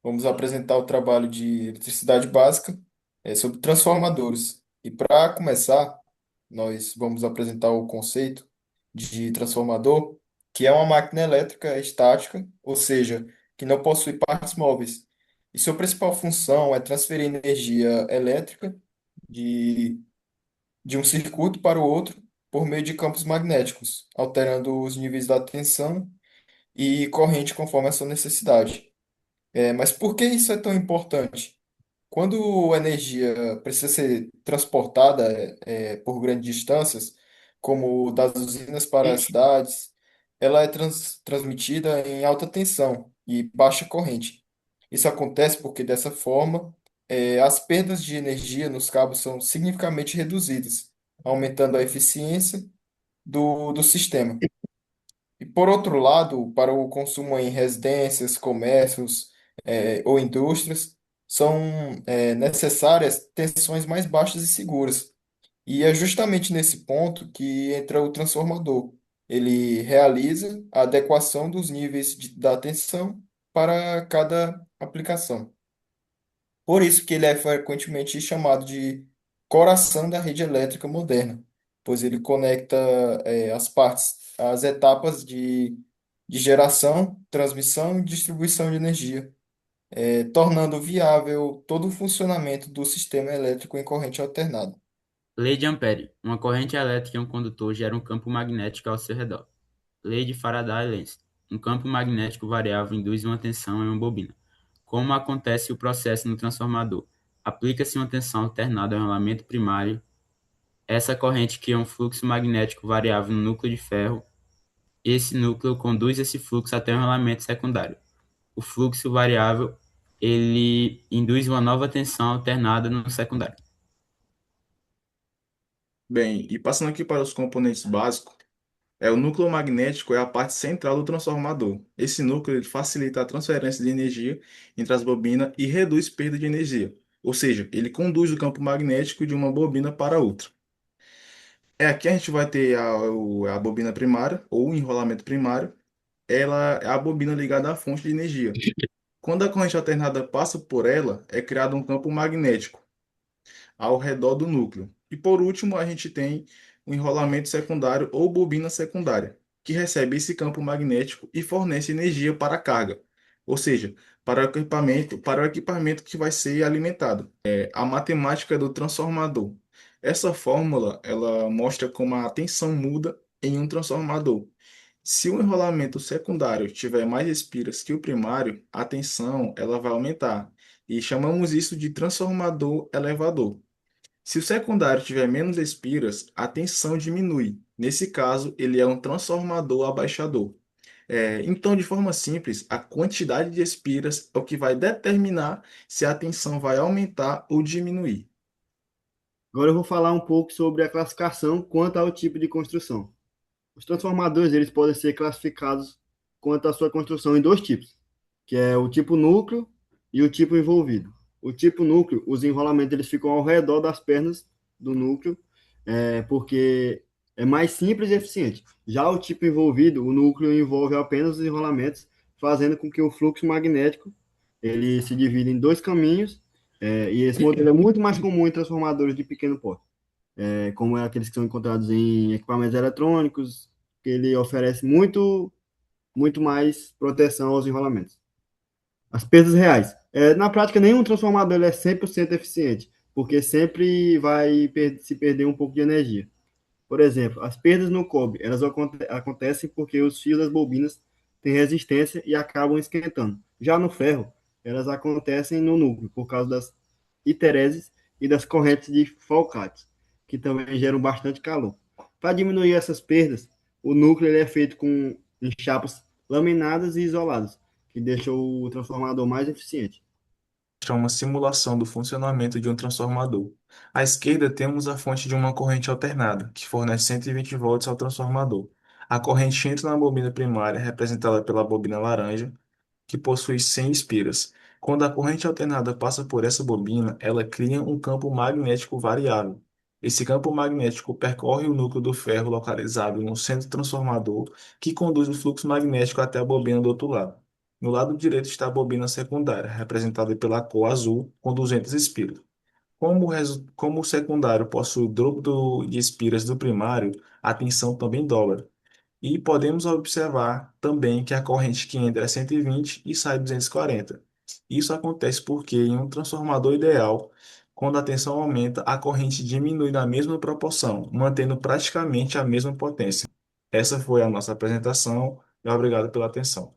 Vamos apresentar o trabalho de eletricidade básica, sobre transformadores. E para começar, nós vamos apresentar o conceito de transformador, que é uma máquina elétrica estática, ou seja, que não possui partes móveis. E sua principal função é transferir energia elétrica de, de um circuito para o outro por meio de campos magnéticos, alterando os níveis da tensão e corrente conforme a sua necessidade. Mas por que isso é tão importante? Quando a energia precisa ser transportada por grandes distâncias, como das usinas para as cidades, ela é transmitida em alta tensão e baixa corrente. Isso acontece porque, dessa forma, as perdas de energia nos cabos são significativamente reduzidas, aumentando a eficiência do sistema. E por outro lado, para o consumo em residências, comércios, ou indústrias, são necessárias tensões mais baixas e seguras. E é justamente nesse ponto que entra o transformador. Ele realiza a adequação dos níveis da tensão para cada aplicação. Por isso que ele é frequentemente chamado de coração da rede elétrica moderna, pois ele conecta as partes, as etapas de geração, transmissão e distribuição de energia, tornando viável todo o funcionamento do sistema elétrico em corrente alternada. Lei de Ampere. Uma corrente elétrica em um condutor gera um campo magnético ao seu redor. Lei de Faraday-Lenz. Um campo magnético variável induz uma tensão em uma bobina. Como acontece o processo no transformador? Aplica-se uma tensão alternada ao enrolamento primário. Essa corrente cria um fluxo magnético variável no núcleo de ferro. Esse núcleo conduz esse fluxo até o enrolamento secundário. O fluxo variável, ele induz uma nova tensão alternada no secundário. Bem, e passando aqui para os componentes básicos, o núcleo magnético é a parte central do transformador. Esse núcleo ele facilita a transferência de energia entre as bobinas e reduz perda de energia. Ou seja, ele conduz o campo magnético de uma bobina para outra. Aqui a gente vai ter a bobina primária, ou o enrolamento primário. Ela é a bobina ligada à fonte de energia. Quando a corrente alternada passa por ela, é criado um campo magnético ao redor do núcleo. E por último, a gente tem o enrolamento secundário ou bobina secundária, que recebe esse campo magnético e fornece energia para a carga, ou seja, para o equipamento que vai ser alimentado. A matemática do transformador. Essa fórmula, ela mostra como a tensão muda em um transformador. Se o enrolamento secundário tiver mais espiras que o primário, a tensão ela vai aumentar. E chamamos isso de transformador elevador. Se o secundário tiver menos espiras, a tensão diminui. Nesse caso, ele é um transformador abaixador. Então, de forma simples, a quantidade de espiras é o que vai determinar se a tensão vai aumentar ou diminuir. Agora eu vou falar um pouco sobre a classificação quanto ao tipo de construção. Os transformadores eles podem ser classificados quanto à sua construção em dois tipos, que é o tipo núcleo e o tipo envolvido. O tipo núcleo, os enrolamentos eles ficam ao redor das pernas do núcleo, porque é mais simples e eficiente. Já o tipo envolvido, o núcleo envolve apenas os enrolamentos, fazendo com que o fluxo magnético ele se divida em dois caminhos, e esse modelo é muito mais comum em transformadores de pequeno porte, como é aqueles que são encontrados em equipamentos eletrônicos, que ele oferece muito mais proteção aos enrolamentos. As perdas reais. Na prática, nenhum transformador ele é 100% eficiente, porque sempre vai se perder um pouco de energia. Por exemplo, as perdas no cobre, elas acontecem porque os fios das bobinas têm resistência e acabam esquentando. Já no ferro, elas acontecem no núcleo, por causa das histereses e das correntes de Foucault, que também geram bastante calor. Para diminuir essas perdas, o núcleo ele é feito em chapas laminadas e isoladas, que deixam o transformador mais eficiente. É uma simulação do funcionamento de um transformador. À esquerda temos a fonte de uma corrente alternada, que fornece 120 volts ao transformador. A corrente entra na bobina primária, representada pela bobina laranja, que possui 100 espiras. Quando a corrente alternada passa por essa bobina, ela cria um campo magnético variável. Esse campo magnético percorre o núcleo do ferro localizado no centro transformador, que conduz o fluxo magnético até a bobina do outro lado. No lado direito está a bobina secundária, representada pela cor azul, com 200 espiras. Como o secundário possui o dobro de espiras do primário, a tensão também dobra. E podemos observar também que a corrente que entra é 120 e sai 240. Isso acontece porque em um transformador ideal, quando a tensão aumenta, a corrente diminui na mesma proporção, mantendo praticamente a mesma potência. Essa foi a nossa apresentação e obrigado pela atenção.